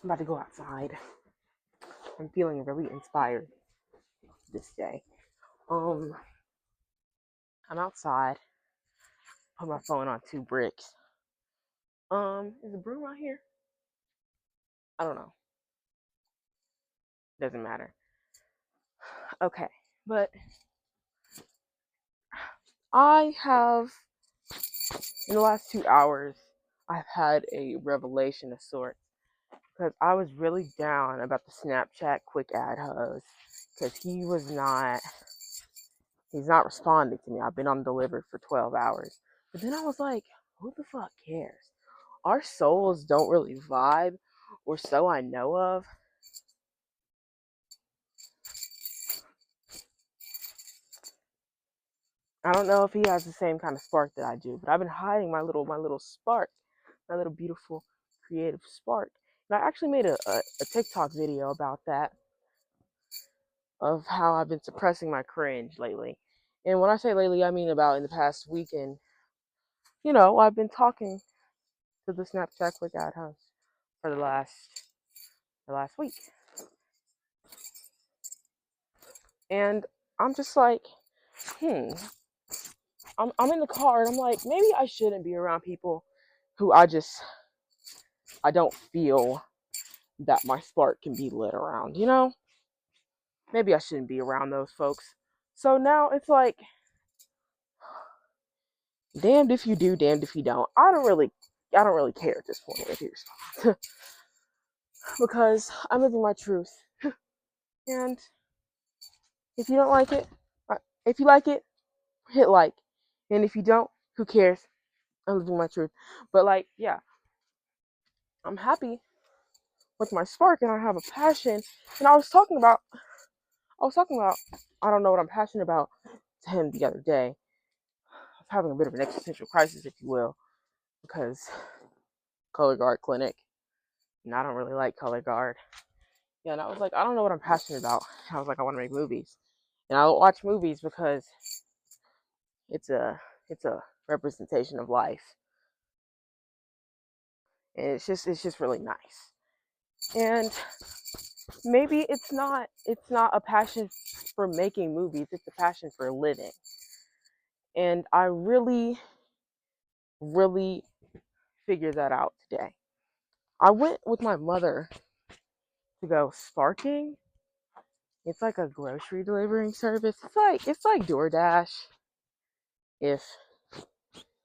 I'm about to go outside. I'm feeling really inspired this day. Um, I'm outside. Put my phone on 2 bricks. Is the broom out here? I don't know. Doesn't matter. Okay, but I have in the last 2 hours, I've had a revelation of sorts because I was really down about the Snapchat quick ad hose because he's not responding to me. I've been on delivered for 12 hours. But then I was like, who the fuck cares? Our souls don't really vibe, or so I know of. I don't know if he has the same kind of spark that I do, but I've been hiding my little spark, my little beautiful creative spark. And I actually made a TikTok video about that, of how I've been suppressing my cringe lately. And when I say lately, I mean about in the past week. And I've been talking to the Snapchat quick ad house for the last week. And I'm just like, hmm. I'm in the car and I'm like, maybe I shouldn't be around people who I don't feel that my spark can be lit around, Maybe I shouldn't be around those folks. So now it's like, damned if you do, damned if you don't. I don't really care at this point if you respond. Because I'm living my truth. And if you don't like it, if you like it, hit like. And if you don't, who cares? I'm living my truth. But like, yeah, I'm happy with my spark and I have a passion. And I was talking about, I don't know what I'm passionate about to him the other day. I was having a bit of an existential crisis, if you will, because color guard clinic, and I don't really like color guard. Yeah, and I was like, I don't know what I'm passionate about. I was like, I want to make movies, and I watch movies because it's a representation of life, and it's just really nice. And maybe it's not a passion for making movies; it's a passion for living. And I really, really figured that out today. I went with my mother to go sparking. It's like a grocery delivering service. It's like DoorDash if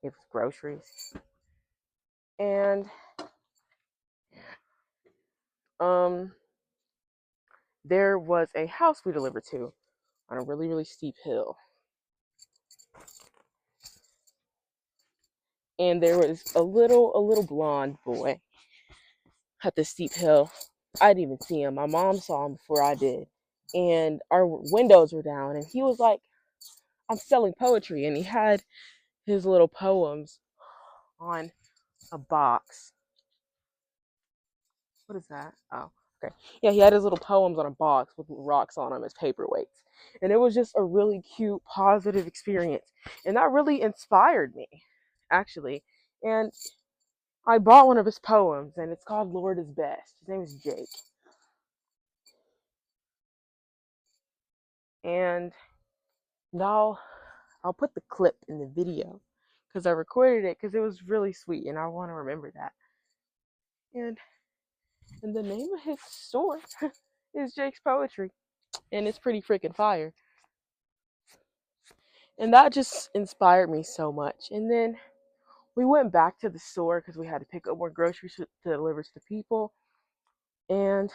it's groceries. And um there was a house we delivered to on a really, really steep hill. And there was a little blonde boy at the steep hill. I didn't even see him. My mom saw him before I did. And our windows were down and he was like, I'm selling poetry, and he had his little poems on a box. What is that? Oh, okay. Yeah, he had his little poems on a box with rocks on them as paperweights. And it was just a really cute, positive experience. And that really inspired me, actually. And I bought one of his poems, and it's called Lord is Best. His name is Jake. And now I'll put the clip in the video because I recorded it because it was really sweet, and I want to remember that. And the name of his store is Jake's Poetry, and it's pretty freaking fire. And that just inspired me so much. And then we went back to the store because we had to pick up more groceries to deliver to the people. And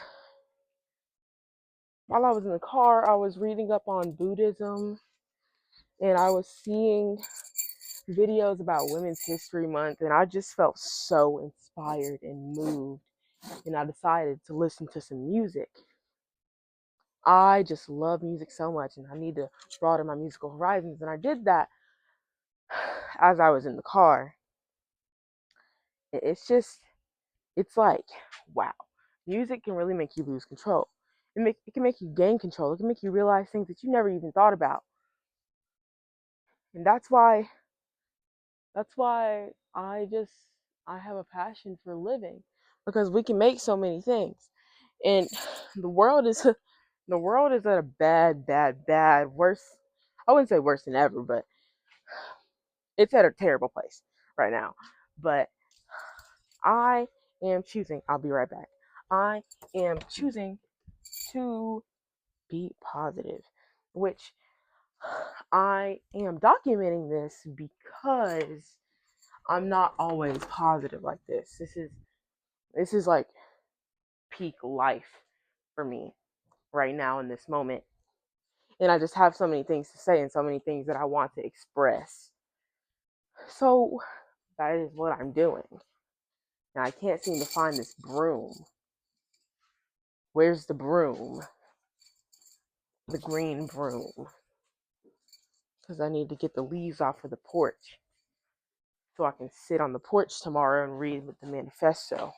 while I was in the car, I was reading up on Buddhism, and I was seeing videos about Women's History Month, and I just felt so inspired and moved. And I decided to listen to some music. I just love music so much, and I need to broaden my musical horizons. And I did that as I was in the car. It's like, wow, music can really make you lose control. It can make you gain control. It can make you realize things that you never even thought about. And that's why I have a passion for living, because we can make so many things. And the world is the world is at a bad worse. I wouldn't say worse than ever, but it's at a terrible place right now. But I am choosing, I'll be right back. I am choosing to be positive, which I am documenting this because I'm not always positive like this. This is like peak life for me right now in this moment. And I just have so many things to say and so many things that I want to express. So that is what I'm doing. And I can't seem to find this broom. Where's the broom? The green broom. Because I need to get the leaves off of the porch so I can sit on the porch tomorrow and read with the manifesto.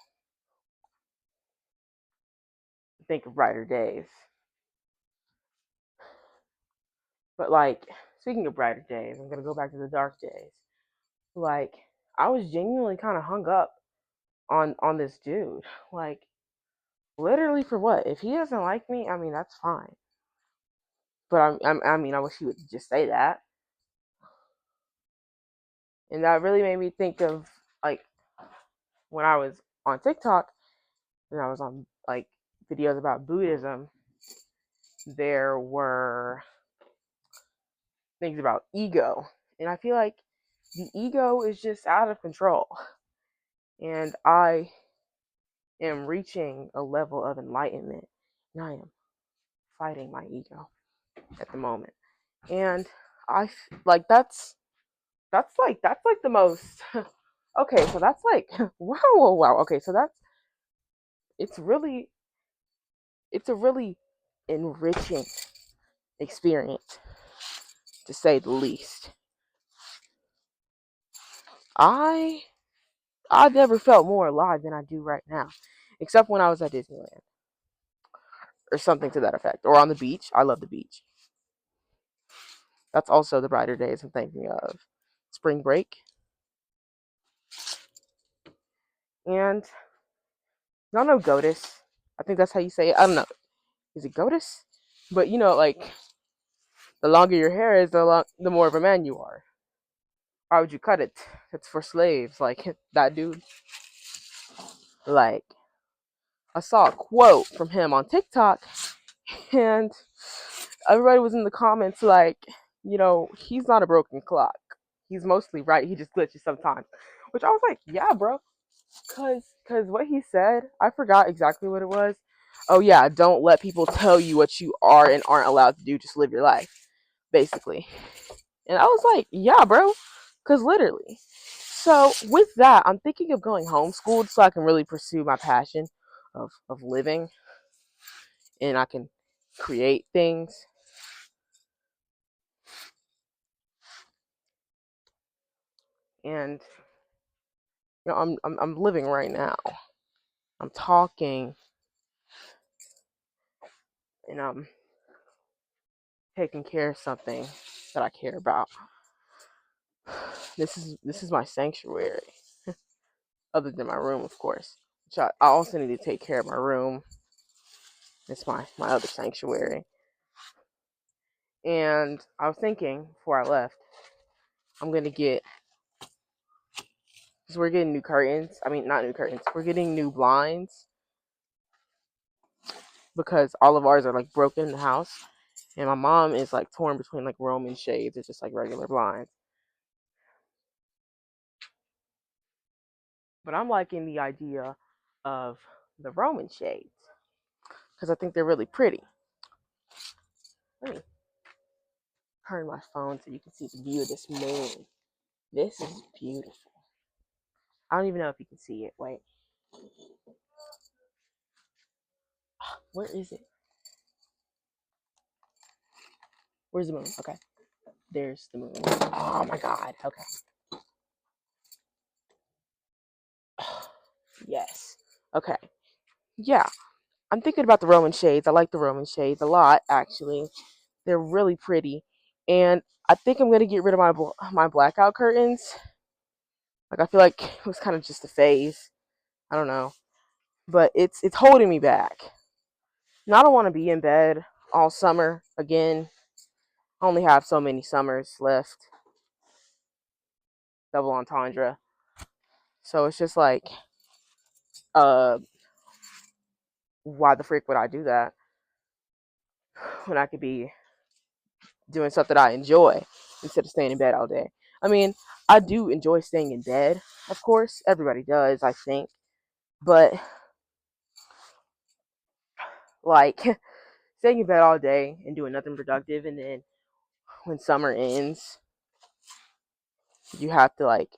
Think of brighter days. But like, speaking of brighter days, I'm gonna go back to the dark days. Like, I was genuinely kind of hung up on this dude. Like, literally for what? If he doesn't like me, I mean that's fine. But I mean, I wish he would just say that. And that really made me think of like when I was on TikTok and I was on like videos about Buddhism. There were things about ego, and I feel like the ego is just out of control. And I am reaching a level of enlightenment, and I am fighting my ego at the moment. And I like that's like the most okay, so that's like wow. Okay, so that's it's really it's a really enriching experience to say the least. I I've never felt more alive than I do right now, except when I was at Disneyland or something to that effect, or on the beach. I love the beach. That's also the brighter days I'm thinking of. Spring break, and y'all know Goddess. I think that's how you say it. I don't know. Is it Goddess? But you know, like the longer your hair is, the more of a man you are. Why would you cut it? It's for slaves. Like that dude. Like I saw a quote from him on TikTok, and everybody was in the comments like, he's not a broken clock. He's mostly right. He just glitches sometimes. Which I was like, yeah, bro. Cause what he said, I forgot exactly what it was. Oh yeah, don't let people tell you what you are and aren't allowed to do. Just live your life, basically. And I was like, yeah, bro. Cause literally. So with that, I'm thinking of going homeschooled so I can really pursue my passion of living, and I can create things. And I'm living right now. I'm talking, and I'm taking care of something that I care about. This is my sanctuary, other than my room, of course. Which I also need to take care of my room. It's my other sanctuary. And I was thinking before I left, I'm gonna get, because we're getting new curtains. I mean, not new curtains. We're getting new blinds because all of ours are like broken in the house, and my mom is like torn between like Roman shades or just like regular blinds. But I'm liking the idea of the Roman shades because I think they're really pretty. Let me turn my phone so you can see the view of this moon. This is beautiful. I don't even know if you can see it. Wait. Where is it? Where's the moon? Okay. There's the moon. Oh my god. Okay. Yes. Okay. Yeah. I'm thinking about the Roman shades. I like the Roman shades a lot, actually. They're really pretty. And I think I'm going to get rid of my blackout curtains. Like, I feel like it was kind of just a phase. I don't know. but it's holding me back. And I don't want to be in bed all summer again. I only have so many summers left. Double entendre. So it's just like, uh, why the frick would I do that when I could be doing something I enjoy instead of staying in bed all day? I mean, I do enjoy staying in bed, of course. Everybody does, I think. But, like, staying in bed all day and doing nothing productive, and then when summer ends, you have to, like,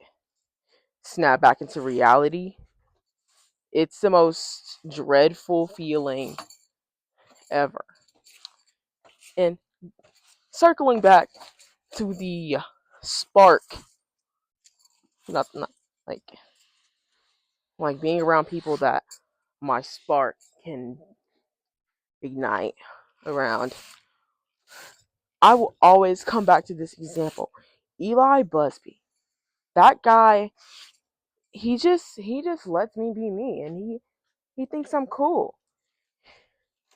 snap back into reality. It's the most dreadful feeling ever. And circling back to the spark, not like being around people that my spark can ignite around. I will always come back to this example. Eli Busby. That guy, he just lets me be me, and he thinks I'm cool.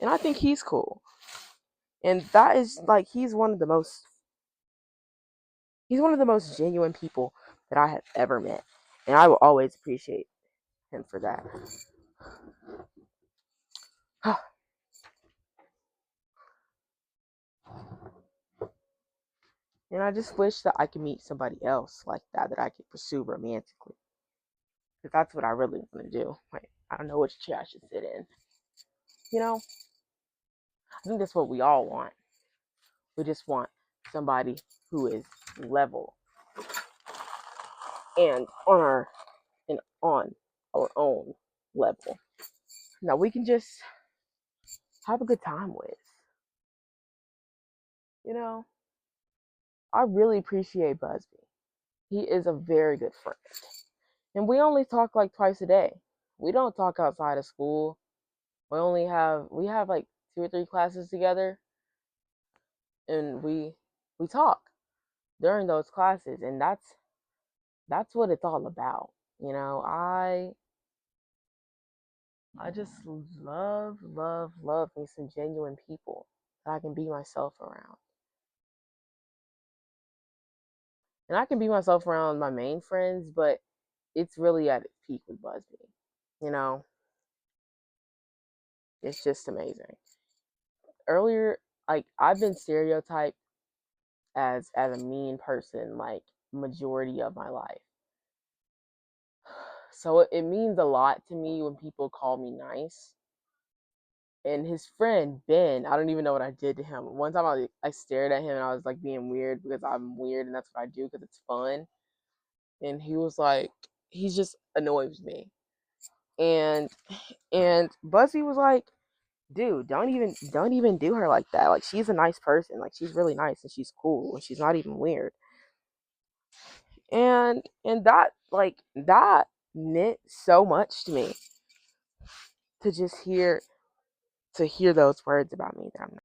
And I think he's cool. And that is like he's one of the most genuine people that I have ever met. And I will always appreciate him for that. And I just wish that I could meet somebody else like that I could pursue romantically. Because that's what I really want to do. Like, I don't know which chair I should sit in. You know, I think that's what we all want. We just want somebody who is level and on our own level. Now we can just have a good time with. You know, I really appreciate Busby. He is a very good friend. And we only talk like twice a day. We don't talk outside of school. We have like 2 or 3 classes together, and we talk during those classes, and that's what it's all about. You know, I just love me some genuine people that I can be myself around. And I can be myself around my main friends, but it's really at its peak with Busby. You know, it's just amazing. Earlier, like, I've been stereotyped as a mean person like majority of my life. So it means a lot to me when people call me nice. And his friend Ben, I don't even know what I did to him. One time I stared at him and I was like being weird because I'm weird and that's what I do because it's fun. And he was like, he just annoys me. And Buzzy was like, dude, don't even do her like that. Like, she's a nice person. Like, she's really nice and she's cool and she's not even weird. And that meant so much to me to just hear those words about me that I'm